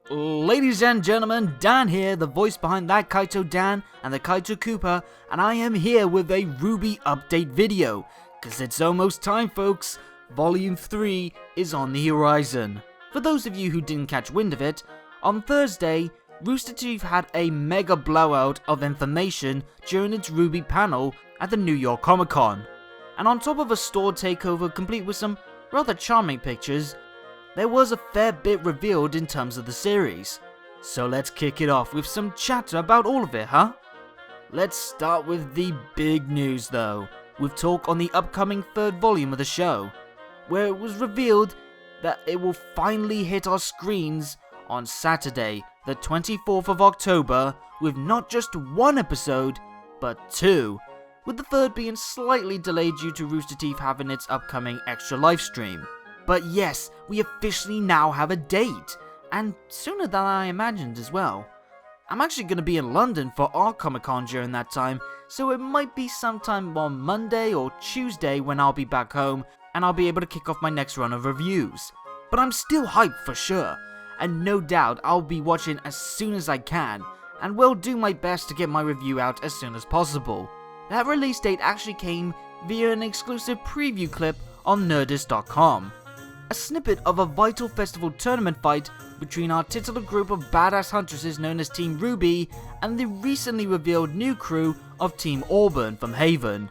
Ladies and gentlemen, Dan here, the voice behind ThatKaitoDan and the Kaito Cooper, and I am here with a RWBY update video, cause it's almost time folks, Volume 3 is on the horizon. For those of you who didn't catch wind of it, on Thursday, Rooster Teeth had a mega blowout of information during its RWBY panel at the New York Comic Con, and on top of a store takeover complete with some rather charming pictures, there was a fair bit revealed in terms of the series. So let's kick it off with some chatter about all of it, huh? Let's start with the big news though, with talk on the upcoming third volume of the show, where it was revealed that it will finally hit our screens on Saturday, the 24th of October, with not just one episode, but two, with the third being slightly delayed due to Rooster Teeth having its upcoming extra live stream. But yes, we officially now have a date, and sooner than I imagined as well. I'm actually going to be in London for our Comic Con during that time, so it might be sometime on Monday or Tuesday when I'll be back home and I'll be able to kick off my next run of reviews. But I'm still hyped for sure, and no doubt I'll be watching as soon as I can, and will do my best to get my review out as soon as possible. That release date actually came via an exclusive preview clip on Nerdist.com. A snippet of a vital festival tournament fight between our titular group of badass huntresses known as Team RWBY and the recently revealed new crew of Team Auburn from Haven,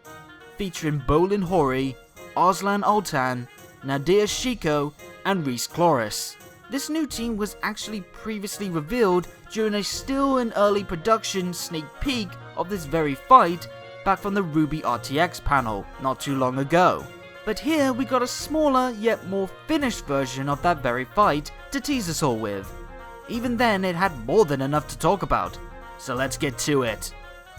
featuring Bolin Hori, Arslan Altan, Nadir Shiko, and Reese Cloris. This new team was actually previously revealed during a still in early production sneak peek of this very fight back from the RWBY RTX panel not too long ago. But here we got a smaller yet more finished version of that very fight to tease us all with. Even then it had more than enough to talk about, so let's get to it.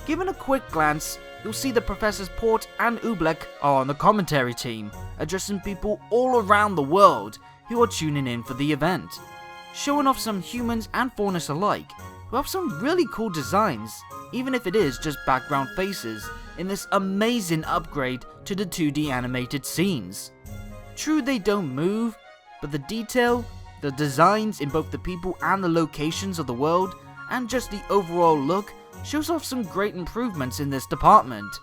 Given a quick glance, you'll see that Professors Port and Oobleck are on the commentary team, addressing people all around the world who are tuning in for the event, showing off some humans and faunas alike, who have some really cool designs, even if it is just background faces, in this amazing upgrade to the 2D animated scenes. True, they don't move, but the detail, the designs in both the people and the locations of the world, and just the overall look, shows off some great improvements in this department.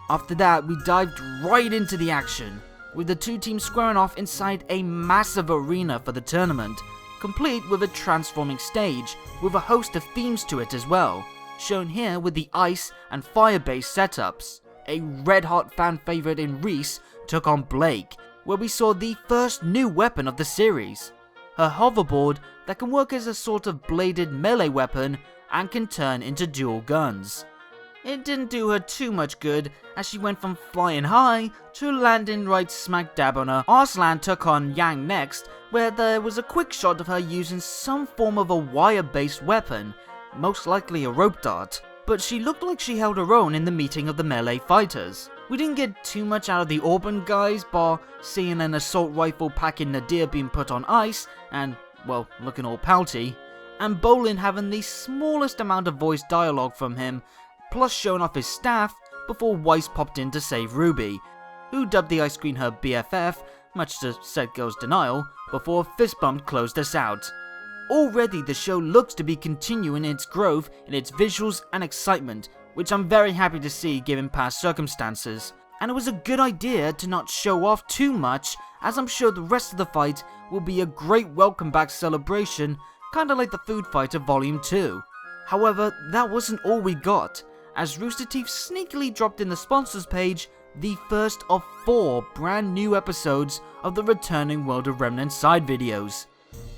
After that, we dived right into the action, with the two teams squaring off inside a massive arena for the tournament, complete with a transforming stage with a host of themes to it as well, shown here with the ice and fire-based setups. A red-hot fan favourite in Reese took on Blake, where we saw the first new weapon of the series, her hoverboard that can work as a sort of bladed melee weapon and can turn into dual guns. It didn't do her too much good, as she went from flying high to landing right smack dab on her. Arslan took on Yang next, where there was a quick shot of her using some form of a wire-based weapon, most likely a rope dart, but she looked like she held her own in the meeting of the melee fighters. We didn't get too much out of the Auburn guys, bar seeing an assault rifle packing Nadir being put on ice, and, well, looking all pouty, and Bolin having the smallest amount of voice dialogue from him, plus showing off his staff before Weiss popped in to save RWBY, who dubbed the ice queen her BFF, much to said girl's denial, before a fist bump closed us out. Already the show looks to be continuing its growth in its visuals and excitement, which I'm very happy to see given past circumstances, and it was a good idea to not show off too much, as I'm sure the rest of the fight will be a great welcome back celebration, kinda like the food fight of Volume 2. However, that wasn't all we got, as Rooster Teeth sneakily dropped in the sponsors page the first of 4 brand new episodes of the returning World of Remnant side videos,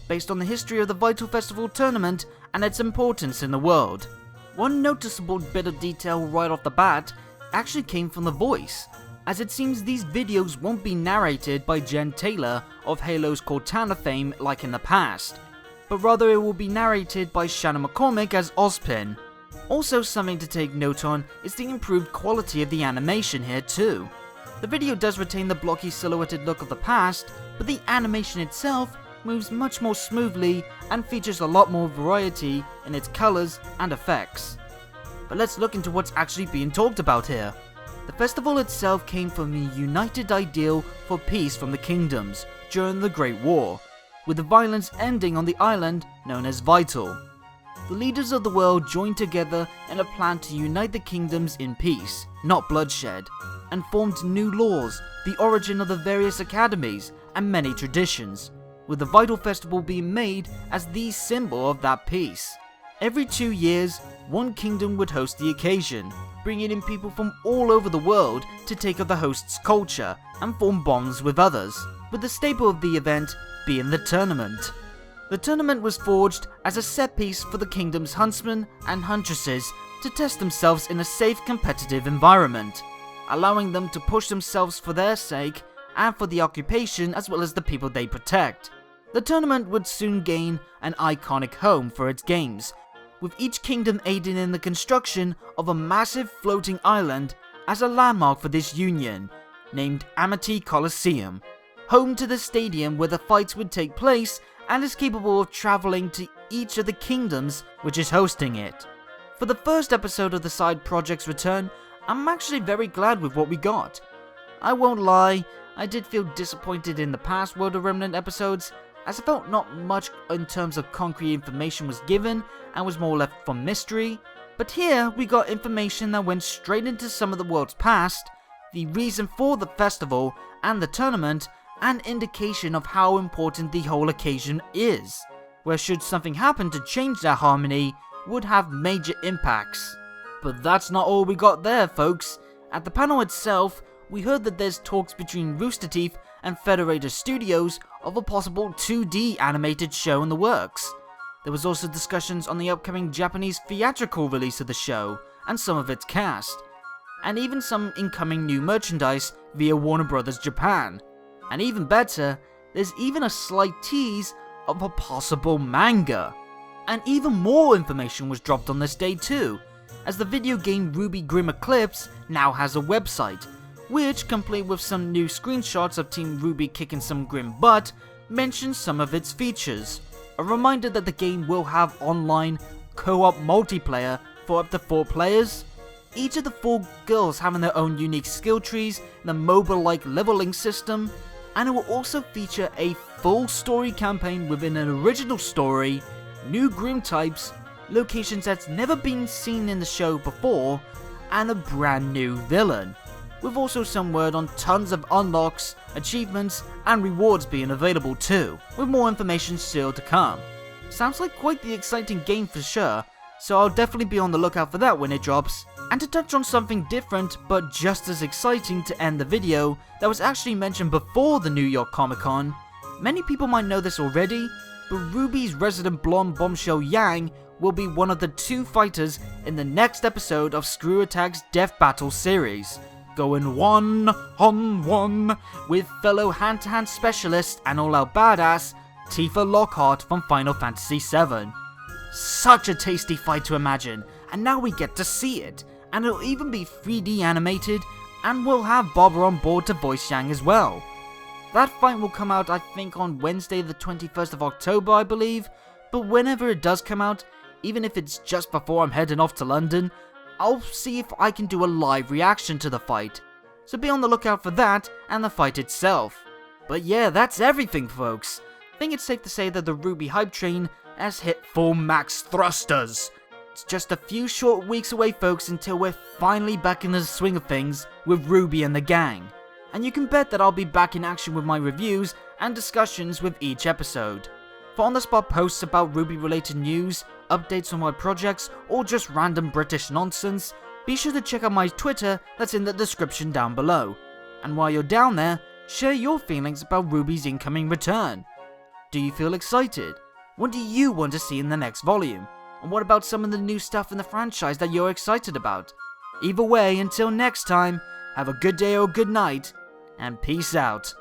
based on the history of the Vital Festival tournament and its importance in the world. One noticeable bit of detail right off the bat actually came from the voice, as it seems these videos won't be narrated by Jen Taylor of Halo's Cortana fame like in the past, but rather it will be narrated by Shannon McCormick as Ozpin. Also something to take note on is the improved quality of the animation here too. The video does retain the blocky silhouetted look of the past, but the animation itself moves much more smoothly and features a lot more variety in its colours and effects. But let's look into what's actually being talked about here. The festival itself came from the united ideal for peace from the kingdoms during the Great War, with the violence ending on the island known as Vital. The leaders of the world joined together in a plan to unite the kingdoms in peace, not bloodshed, and formed new laws, the origin of the various academies, and many traditions, with the Vital Festival being made as the symbol of that peace. Every 2 years, one kingdom would host the occasion, bringing in people from all over the world to take up the host's culture and form bonds with others, with the staple of the event being the tournament. The tournament was forged as a set piece for the kingdom's huntsmen and huntresses to test themselves in a safe competitive environment, allowing them to push themselves for their sake and for the occupation as well as the people they protect. The tournament would soon gain an iconic home for its games, with each kingdom aiding in the construction of a massive floating island as a landmark for this union, named Amity Coliseum, home to the stadium where the fights would take place and is capable of traveling to each of the kingdoms which is hosting it. For the first episode of the side project's return, I'm actually very glad with what we got. I won't lie, I did feel disappointed in the past World of Remnant episodes, as I felt not much in terms of concrete information was given and was more left for mystery, but here we got information that went straight into some of the world's past, the reason for the festival and the tournament, and indication of how important the whole occasion is, where should something happen to change that harmony would have major impacts. But that's not all we got there, folks. At the panel itself, we heard that there's talks between Rooster Teeth and Federator Studios of a possible 2D animated show in the works. There was also discussions on the upcoming Japanese theatrical release of the show and some of its cast, and even some incoming new merchandise via Warner Bros. Japan. And even better, there's even a slight tease of a possible manga. And even more information was dropped on this day too, as the video game RWBY Grim Eclipse now has a website, which, complete with some new screenshots of Team RWBY kicking some grim butt, mentions some of its features. A reminder that the game will have online co-op multiplayer for up to 4 players, each of the 4 girls having their own unique skill trees, the MOBA-like leveling system, and it will also feature a full story campaign within an original story, new grim types, locations that's never been seen in the show before, and a brand new villain, with also some word on tons of unlocks, achievements, and rewards being available too, with more information still to come. Sounds like quite the exciting game for sure, so I'll definitely be on the lookout for that when it drops. And to touch on something different but just as exciting to end the video that was actually mentioned before the New York Comic Con, many people might know this already, but RWBY's resident blonde bombshell Yang will be one of the 2 fighters in the next episode of Screw Attack's Death Battle series, going 1-on-1 with fellow hand-to-hand specialist and all-out badass Tifa Lockhart from Final Fantasy VII. Such a tasty fight to imagine, and now we get to see it, and it'll even be 3D animated, and we'll have Bobber on board to voice Yang as well. That fight will come out I think on Wednesday the 21st of October I believe, but whenever it does come out, even if it's just before I'm heading off to London, I'll see if I can do a live reaction to the fight, so be on the lookout for that and the fight itself. But yeah, that's everything folks. I think it's safe to say that the RWBY hype train has hit full max thrusters. It's just a few short weeks away folks until we're finally back in the swing of things with RWBY and the gang. And you can bet that I'll be back in action with my reviews and discussions with each episode. For on-the-spot posts about RWBY related news, updates on my projects, or just random British nonsense, be sure to check out my Twitter that's in the description down below. And while you're down there, share your feelings about RWBY's incoming return. Do you feel excited? What do you want to see in the next volume? And what about some of the new stuff in the franchise that you're excited about? Either way, until next time, have a good day or good night, and peace out.